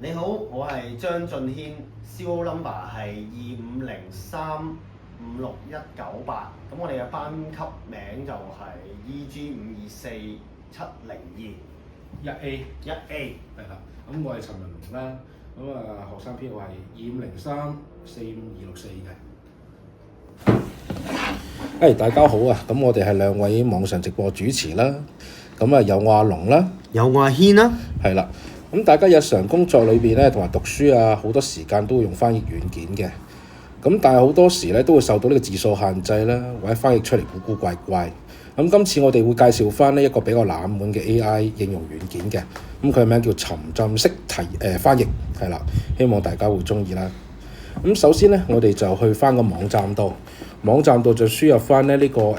你好，我係張俊軒，CO number 係2503569198。咁我哋嘅班級名就係 EG524702 1A 1A。係啦，咁我係陳文龍啦，咁學生編號係25034564嘅。大家好啊！咁我哋係兩位網上直播主持啦，咁有我阿龍啦，有我阿軒啦。係啦，咁大家日常工作裏邊咧，同埋讀書啊，好多時間都會用翻譯軟件嘅。咁但係好多時咧都會受到呢個字數限制啦，或者翻譯出嚟古古怪怪。咁今次我哋會介紹翻呢一個比較冷門嘅 AI 應用軟件嘅，咁佢嘅名叫沉浸式翻譯，係啦，希望大家會中意啦。咁首先咧，我哋就去翻個網站度就輸入翻呢個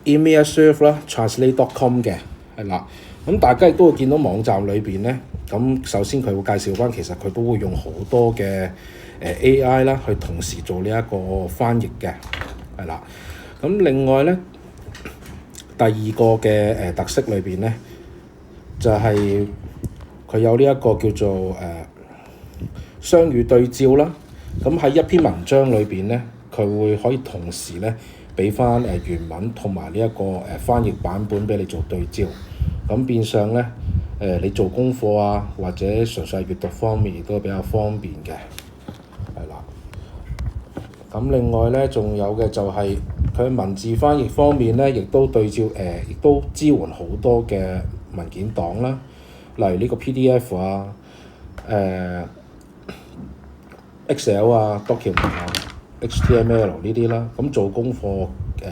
EMEAServe 啦 translate.com 嘅，係啦。咁大家亦都會見到網站裏邊咧，咁首先佢會介紹翻，其實佢都會用好多嘅AI 啦，去同時做呢一個翻譯嘅，係啦。咁另外咧，第二個嘅特色裏邊咧，就係佢有呢一個叫做雙語對照啦。咁喺一篇文章裏邊咧，佢會可以同時咧俾翻原文同埋呢一個翻譯版本俾你做對照。咁變相咧你做功課啊，或者純粹係閱讀方面亦都比較方便嘅，係啦。咁另外咧，仲有嘅就係佢文字翻譯方面咧，亦都對照亦都支援好多嘅文件檔啦，例如呢個 PDF 啊、Excel 啊、Document 啊、HTML 呢啲啦。咁做功課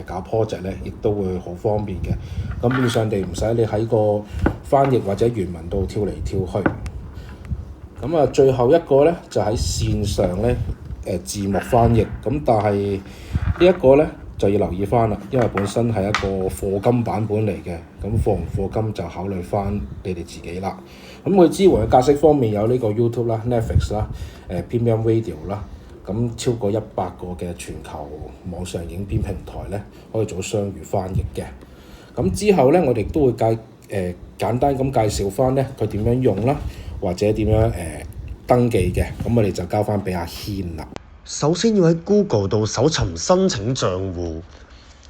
搞 project 咧，亦都會好方便嘅。咁變相地唔使你喺個翻譯或者原文度跳嚟跳去。咁啊，最後一個咧就喺線上咧字幕翻譯。咁但係呢一個咧就要留意翻啦，因為本身係一個課金版本嚟嘅。咁課唔課金就考慮翻你哋自己啦。咁佢支援嘅格式方面有呢個 YouTube 啦、Netflix 啦、Premium Video 啦。咁超過100個嘅全球網上影片平台咧，可以做雙語翻譯嘅。咁之後咧，我哋都會簡單咁介紹翻咧佢點樣用啦，或者點樣登記嘅。咁我哋就交翻俾阿軒啦。首先要喺 Google 度搜尋申請賬戶，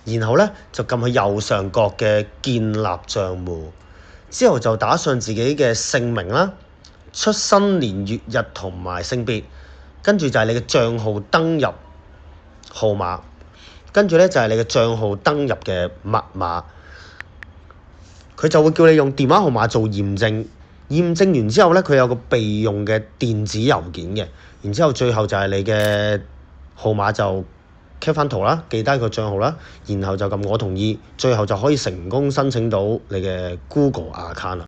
然後咧就撳去右上角嘅建立賬戶，之後就打上自己嘅姓名啦、出生年月日同埋性別。跟住就係你嘅帳號登入號碼，跟住咧就係你嘅帳號登入嘅密碼。佢就會叫你用電話號碼做驗證，驗證完之後咧，佢有個備用嘅電子郵件嘅。然之後最後就係你嘅號碼就 cap 翻圖啦，記低個帳號啦，然後就撳我同意，最後就可以成功申請到你嘅 Google account 啦。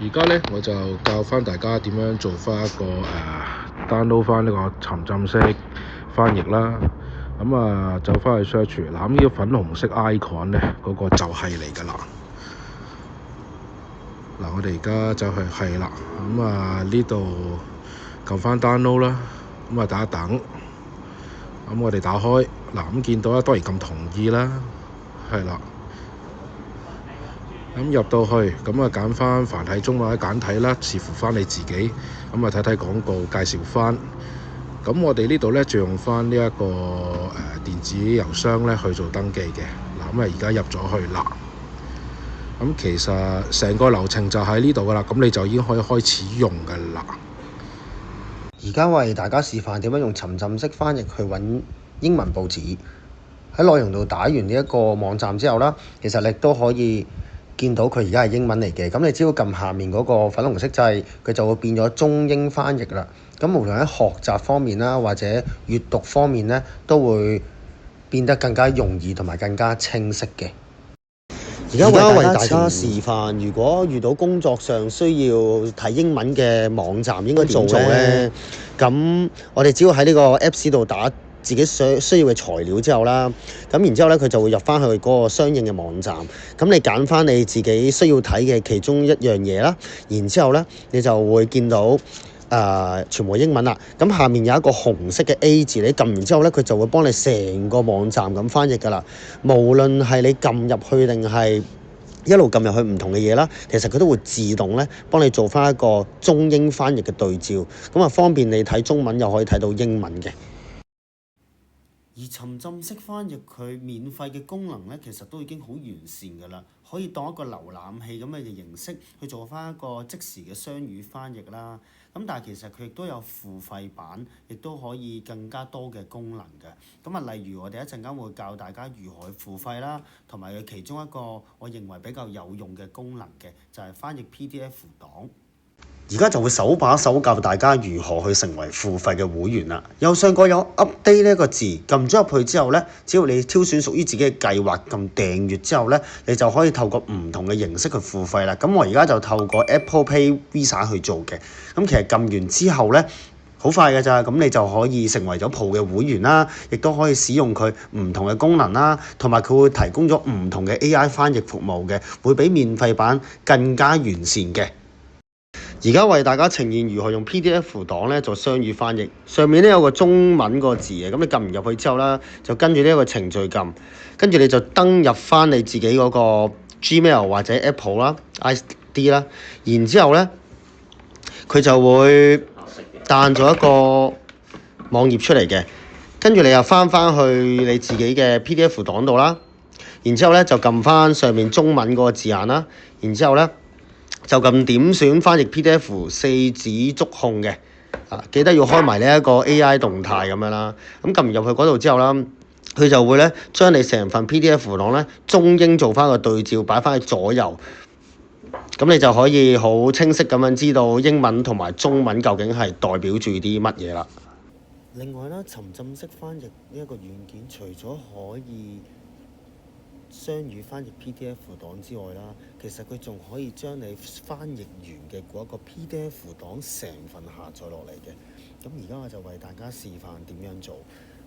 而家咧我就教翻大家點樣做翻一個download 翻呢個沉浸式翻譯啦。咁就翻去 search 嗱，咁呢個粉紅色 icon 咧，嗰個就係嚟㗎啦。嗱，我哋而家就係啦。呢度撳翻 download 啦。等一等。咁我哋打開嗱，咁見到啦，當然撳同意啦，係啦。咁入到去，咁揀翻繁體中或者簡體啦，視乎翻你自己。睇睇廣告介紹翻。咁我哋呢度咧就用翻呢一個電子郵箱咧去做登記嘅。嗱，而家入咗去啦。咁其實成個流程就喺呢度噶啦，咁你就已經可以開始用噶啦。而家為大家示範點樣用沉浸式翻譯去揾英文報紙。喺內容度打完呢一個網站之後啦，其實你都可以見到佢而家係英文嚟嘅。咁你只要撳下面嗰個粉紅色掣，佢就會變咗中英翻譯啦。咁無論喺學習方面啦，或者閱讀方面咧，都會變得更加容易同埋更加清晰嘅。而家為大家示範，如果遇到工作上需要睇英文嘅網站，應該點做咧？咁我哋只要喺呢個 Apps 度打自己需要嘅材料之後啦，咁然之後咧，佢就會入翻去嗰個相應嘅網站。咁你揀翻你自己需要睇嘅其中一樣嘢啦，然之後咧，你就會見到全部英文啦。咁下面有一個紅色嘅 A 字，你撳完之後咧，佢就會幫你成個網站咁翻譯㗎啦。無論係你撳入去定係一路撳入去唔同嘅嘢啦，其實佢都會自動咧幫你做翻一個中英翻譯嘅對照，咁啊方便你睇中文又可以睇到英文嘅。而沉浸式翻譯佢免費嘅功能咧，其實都已經好完善㗎啦，可以當一個瀏覽器咁嘅形式去做翻一個即時嘅雙語翻譯啦。咁但係其實佢亦都有付費版，亦都可以更加多嘅功能嘅。咁啊，例如我哋一陣間會教大家如何去付費啦，同埋佢其中一個我認為比較有用嘅功能嘅，就係翻譯 PDF 檔。而家就會手把手教大家如何去成為付費嘅會員啦。右上角有 update 呢一個字，撳咗入去之後呢，只要你挑選屬於自己嘅計劃，撳訂閱之後呢，你就可以透過唔同嘅形式去付費啦。咁我而家就透過 Apple Pay Visa 去做嘅。咁其實撳完之後呢，好快㗎咋，咁你就可以成為咗 Pro 嘅會員啦，亦都可以使用佢唔同嘅功能啦，同埋佢會提供咗唔同嘅 AI 翻譯服務嘅，會比免費版更加完善嘅。而家為大家呈現如何用 PDF 檔咧做雙語翻譯。上面咧有個中文個字嘅，咁你撳完入去之後啦，就跟住呢一個程序撳，跟住你就登入翻你自己嗰個 Gmail 或者 Apple 啦 ID 啦，然之後咧佢就會彈咗一個網頁出嚟嘅，跟住你又翻去你自己嘅 PDF 檔度啦，然之後咧就撳翻上面中文嗰個字眼啦，然之後咧就撳點選翻譯 PDF 四指觸控嘅，記得要開埋呢一個 AI 動態咁樣啦。咁撳入去嗰度之後啦，佢就會咧將你成份 PDF 檔咧中英做翻個對照，擺翻喺左右。咁你就可以好清晰咁樣知道英文同埋中文究竟係代表住啲乜嘢啦。另外啦，沉浸式翻譯呢一個軟件，除咗可以雙語翻譯 PDF 檔之外啦，其實佢仲可以將你翻譯完嘅嗰一個 PDF 檔成份下載落嚟嘅。咁而家我就為大家示範點樣做。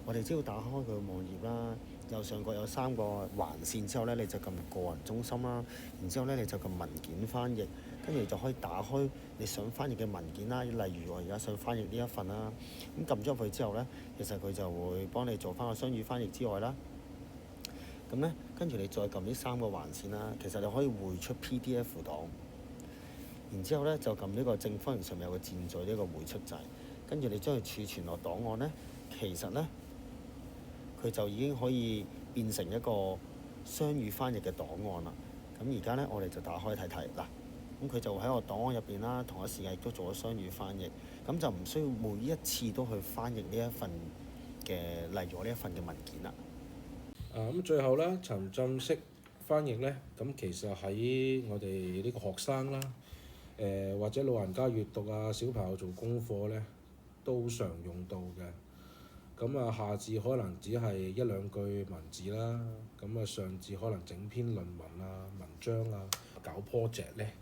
我哋只要打開佢嘅網頁啦，右上角有3個橫線之後咧，你就撳個人中心啦，然之後咧你就撳文件翻譯，跟住就可以打開你想翻譯嘅文件啦。例如我而家想翻譯呢一份啦，咁撳咗入去之後咧，其實佢就會幫你做翻個雙語翻譯之外啦。咁咧，跟住你再撳呢3個橫線啦，其實你可以匯出 PDF 檔，然之後咧就撳呢個正方形上面有個箭嘴呢個匯出掣，跟住你將佢儲存落檔案咧，其實咧佢就已經可以變成一個雙語翻譯嘅檔案啦。咁而家咧我哋就打開睇睇嗱，咁佢就喺個檔案入邊啦，同一時間亦都做咗雙語翻譯，咁就唔需要每一次都去翻譯呢一份嘅，例如我呢一份嘅文件啦。咁最後咧，沉浸式翻譯咧，咁其實喺我哋呢個學生啦，或者老人家閱讀啊，小朋友做功課咧，都常用到嘅。咁啊，下至可能只係1-2句文字啦，咁啊上至可能整篇論文啊、文章啊、搞 project 咧，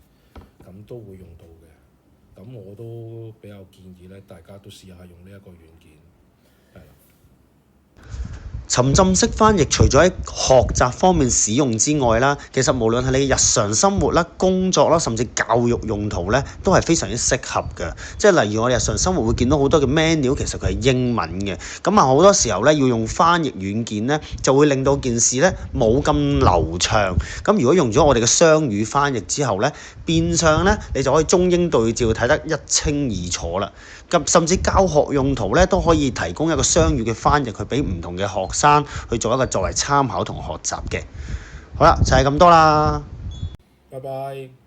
咁都會用到嘅。咁我都比較建議咧，大家都試下用呢一個軟件，係啦。沉浸式翻譯除咗喺學習方面使用之外啦，其實無論係你日常生活啦、工作啦，甚至教育用途咧，都係非常之適合嘅。即係例如我哋日常生活會見到好多嘅 menu，其實佢係英文嘅。咁啊好多時候咧要用翻譯軟件咧，就會令到件事咧冇咁流暢。咁如果用咗我哋嘅雙語翻譯之後咧，變相咧你就可以中英對照睇得一清二楚啦。咁甚至教學用途咧都可以提供一個雙語嘅翻譯，去俾唔同嘅學生去做一個作為參考同學習嘅。好啦，就係咁多啦。拜拜。